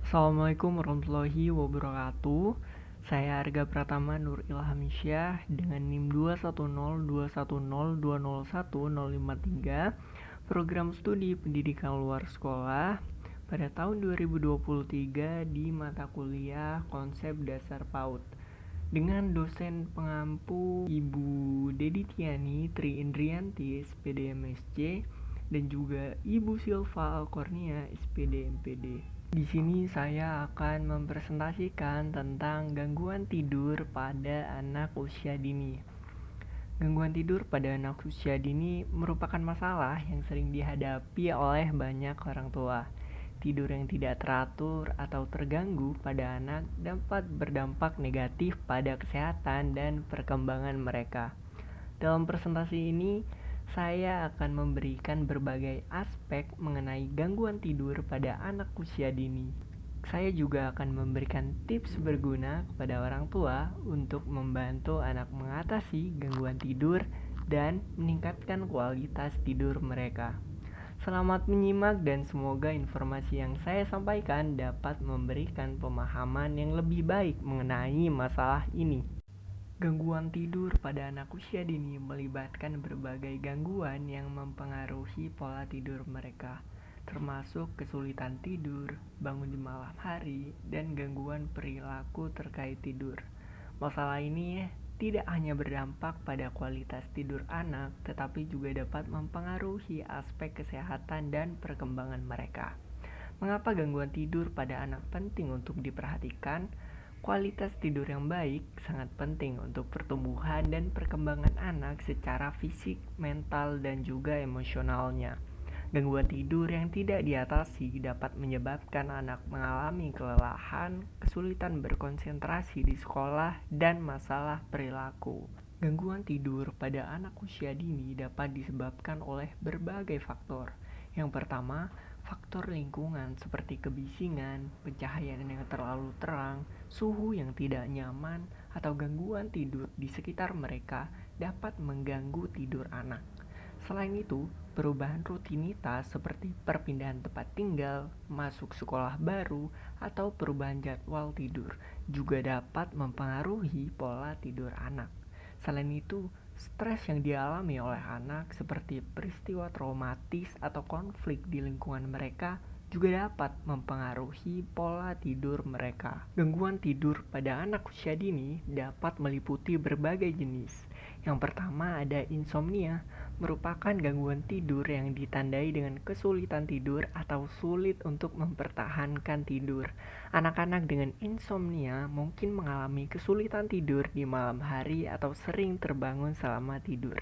Assalamualaikum warahmatullahi wabarakatuh. Saya Arga Pratama Nur Ilhamisyah dengan NIM 2102102010053, program studi pendidikan luar sekolah pada tahun 2023 di mata kuliah konsep dasar PAUD dengan dosen pengampu Ibu Dedi Tiani Tri Indrianti SPD MSc dan juga Ibu Silva Alkornia SPD MPD. Di sini saya akan mempresentasikan tentang gangguan tidur pada anak usia dini. Gangguan tidur pada anak usia dini merupakan masalah yang sering dihadapi oleh banyak orang tua. Tidur yang tidak teratur atau terganggu pada anak dapat berdampak negatif pada kesehatan dan perkembangan mereka. Dalam presentasi ini, saya akan memberikan berbagai aspek mengenai gangguan tidur pada anak usia dini. Saya juga akan memberikan tips berguna kepada orang tua untuk membantu anak mengatasi gangguan tidur dan meningkatkan kualitas tidur mereka. Selamat menyimak dan semoga informasi yang saya sampaikan dapat memberikan pemahaman yang lebih baik mengenai masalah ini. Gangguan tidur pada anak usia dini melibatkan berbagai gangguan yang mempengaruhi pola tidur mereka, termasuk kesulitan tidur, bangun di malam hari, dan gangguan perilaku terkait tidur. Masalah ini tidak hanya berdampak pada kualitas tidur anak, tetapi juga dapat mempengaruhi aspek kesehatan dan perkembangan mereka. Mengapa gangguan tidur pada anak penting untuk diperhatikan? Kualitas tidur yang baik sangat penting untuk pertumbuhan dan perkembangan anak secara fisik, mental, dan juga emosionalnya. Gangguan tidur yang tidak diatasi dapat menyebabkan anak mengalami kelelahan, kesulitan berkonsentrasi di sekolah, dan masalah perilaku. Gangguan tidur pada anak usia dini dapat disebabkan oleh berbagai faktor. Yang pertama, faktor lingkungan seperti kebisingan, pencahayaan yang terlalu terang, suhu yang tidak nyaman, atau gangguan tidur di sekitar mereka dapat mengganggu tidur anak. Selain itu, perubahan rutinitas seperti perpindahan tempat tinggal, masuk sekolah baru, atau perubahan jadwal tidur juga dapat mempengaruhi pola tidur anak. Selain itu, stres yang dialami oleh anak seperti peristiwa traumatis atau konflik di lingkungan mereka juga dapat mempengaruhi pola tidur mereka. Gangguan tidur pada anak usia dini dapat meliputi berbagai jenis. Yang pertama ada insomnia, merupakan gangguan tidur yang ditandai dengan kesulitan tidur atau sulit untuk mempertahankan tidur. Anak-anak dengan insomnia mungkin mengalami kesulitan tidur di malam hari atau sering terbangun selama tidur.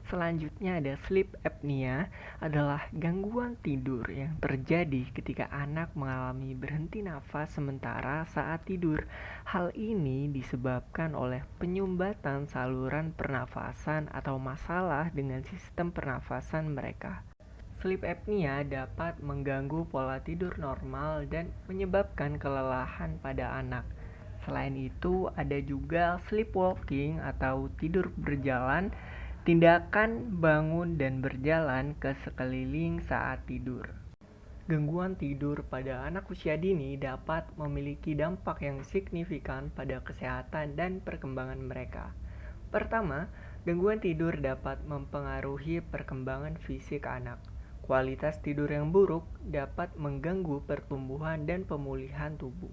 Selanjutnya ada sleep apnea, adalah gangguan tidur yang terjadi ketika anak mengalami berhenti nafas sementara saat tidur. Hal ini disebabkan oleh penyumbatan saluran pernafasan atau masalah dengan sistem pernafasan mereka. Sleep apnea dapat mengganggu pola tidur normal dan menyebabkan kelelahan pada anak. Selain itu, ada juga sleepwalking atau tidur berjalan, tindakan bangun dan berjalan ke sekeliling saat tidur. Gangguan tidur pada anak usia dini dapat memiliki dampak yang signifikan pada kesehatan dan perkembangan mereka. Pertama, gangguan tidur dapat mempengaruhi perkembangan fisik anak. Kualitas tidur yang buruk dapat mengganggu pertumbuhan dan pemulihan tubuh,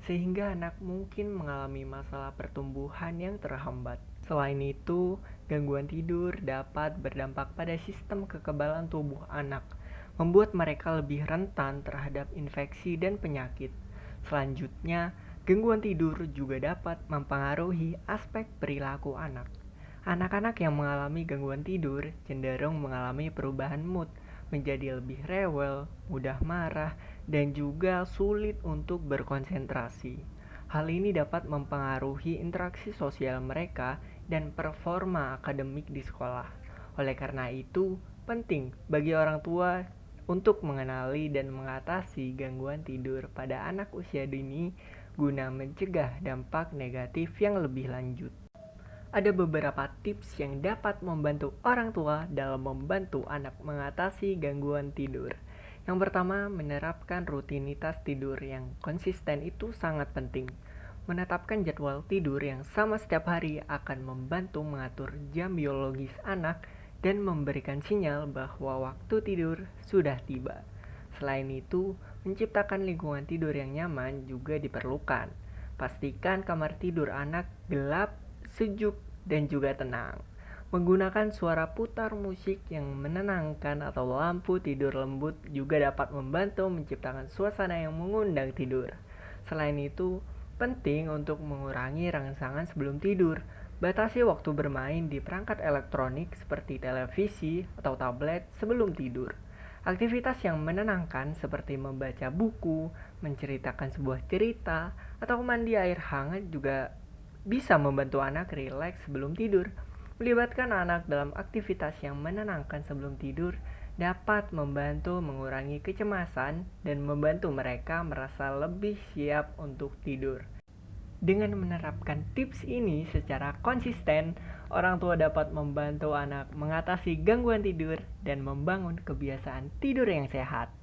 sehingga anak mungkin mengalami masalah pertumbuhan yang terhambat. Selain itu, gangguan tidur dapat berdampak pada sistem kekebalan tubuh anak, membuat mereka lebih rentan terhadap infeksi dan penyakit. Selanjutnya, gangguan tidur juga dapat mempengaruhi aspek perilaku anak. Anak-anak yang mengalami gangguan tidur cenderung mengalami perubahan mood, menjadi lebih rewel, mudah marah, dan juga sulit untuk berkonsentrasi. Hal ini dapat mempengaruhi interaksi sosial mereka dan performa akademik di sekolah. Oleh karena itu, penting bagi orang tua untuk mengenali dan mengatasi gangguan tidur pada anak usia dini guna mencegah dampak negatif yang lebih lanjut. Ada beberapa tips yang dapat membantu orang tua dalam membantu anak mengatasi gangguan tidur. Yang pertama, menerapkan rutinitas tidur yang konsisten itu sangat penting. Menetapkan jadwal tidur yang sama setiap hari akan membantu mengatur jam biologis anak dan memberikan sinyal bahwa waktu tidur sudah tiba. Selain itu, menciptakan lingkungan tidur yang nyaman juga diperlukan. Pastikan kamar tidur anak gelap, sejuk, dan juga tenang. Menggunakan suara putar musik yang menenangkan atau lampu tidur lembut juga dapat membantu menciptakan suasana yang mengundang tidur. Selain itu, penting untuk mengurangi rangsangan sebelum tidur. Batasi waktu bermain di perangkat elektronik seperti televisi atau tablet sebelum tidur. Aktivitas yang menenangkan seperti membaca buku, menceritakan sebuah cerita, atau mandi air hangat juga bisa membantu anak rileks sebelum tidur. Melibatkan anak dalam aktivitas yang menenangkan sebelum tidur dapat membantu mengurangi kecemasan dan membantu mereka merasa lebih siap untuk tidur. Dengan menerapkan tips ini secara konsisten, orang tua dapat membantu anak mengatasi gangguan tidur dan membangun kebiasaan tidur yang sehat.